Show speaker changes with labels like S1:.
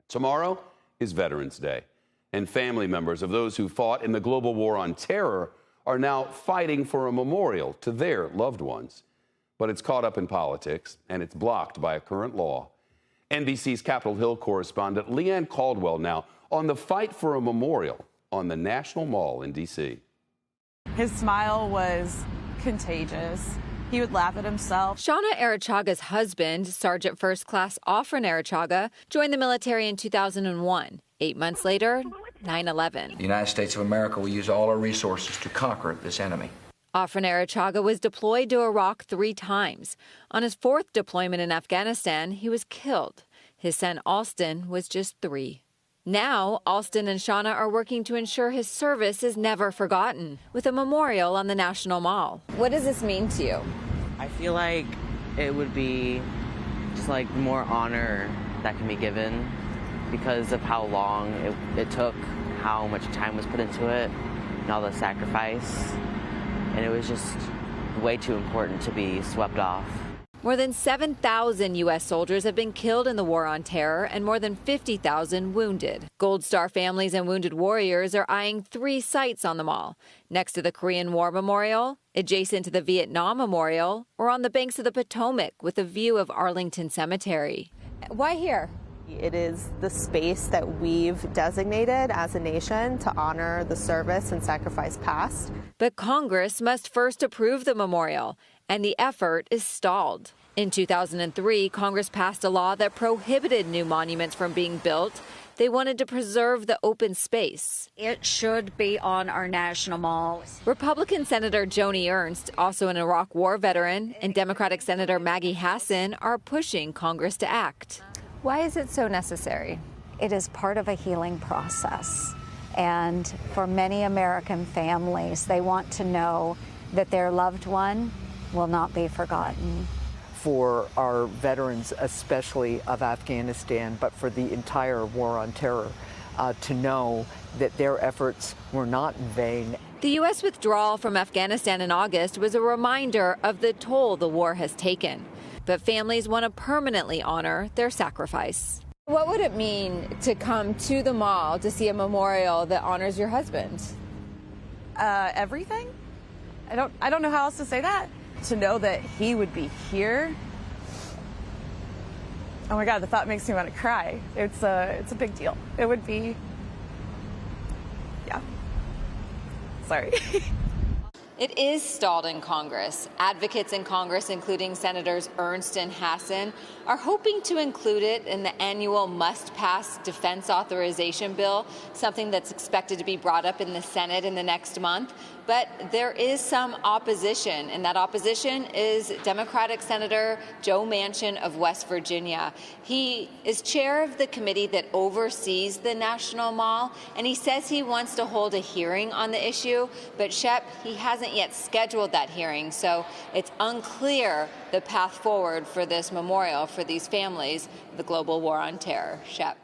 S1: Tomorrow is Veterans Day, and family members of those who fought in the global war on terror are now fighting for a memorial to their loved ones. But it's caught up in politics, and it's blocked by a current law. NBC's Capitol Hill correspondent Leanne Caldwell now on the fight for a memorial on the National Mall in D.C.
S2: His smile was contagious. He would laugh at himself.
S3: Shauna Arachaga's husband, Sergeant First Class Ofren Arachaga, joined the military in 2001. 8 months later, 9/11.
S4: The United States of America will use all our resources to conquer this enemy.
S3: Ofren Arachaga was deployed to Iraq 3 times. On his 4th deployment in Afghanistan, he was killed. His son, Alston, was just 3. Now, Alston and Shauna are working to ensure his service is never forgotten with a memorial on the National Mall. What does this mean to you?
S5: I feel like it would be just like more honor that can be given because of how long it took, how much time was put into it, and all the sacrifice. And it was just way too important to be swept off.
S3: More than 7,000 U.S. soldiers have been killed in the war on terror and more than 50,000 wounded. Gold Star families and wounded warriors are eyeing 3 sites on the mall, next to the Korean War Memorial, adjacent to the Vietnam Memorial, or on the banks of the Potomac with a view of Arlington Cemetery. Why here?
S2: It is the space that we've designated as a nation to honor the service and sacrifice past.
S3: But Congress must first approve the memorial, and the effort is stalled. In 2003, Congress passed a law that prohibited new monuments from being built. They wanted to preserve the open space.
S6: It should be on our national mall.
S3: Republican Senator Joni Ernst, also an Iraq War veteran, and Democratic Senator Maggie Hassan are pushing Congress to act.
S7: Why is it so necessary?
S6: It is part of a healing process. And for many American families, they want to know that their loved one will not be forgotten.
S8: For our veterans, especially of Afghanistan, but for the entire war on terror, to know that their efforts were not in vain.
S3: The U.S. withdrawal from Afghanistan in August was a reminder of the toll the war has taken. But families want to permanently honor their sacrifice. What would it mean to come to the mall to see a memorial that honors your husband?
S2: Everything. I don't know how else to say that. To know that he would be here. Oh my God, the thought makes me want to cry. It's a big deal. It would be, yeah. Sorry.
S3: It is stalled in Congress. Advocates in Congress, including Senators Ernst and Hassan, are hoping to include it in the annual must-pass defense authorization bill, something that's expected to be brought up in the Senate in the next month. But there is some opposition, and that opposition is Democratic Senator Joe Manchin of West Virginia. He is chair of the committee that oversees the National Mall, and he says he wants to hold a hearing on the issue, but Shep, he hasn't yet scheduled that hearing, so it's unclear the path forward for this memorial for these families, the global war on terror. Shep.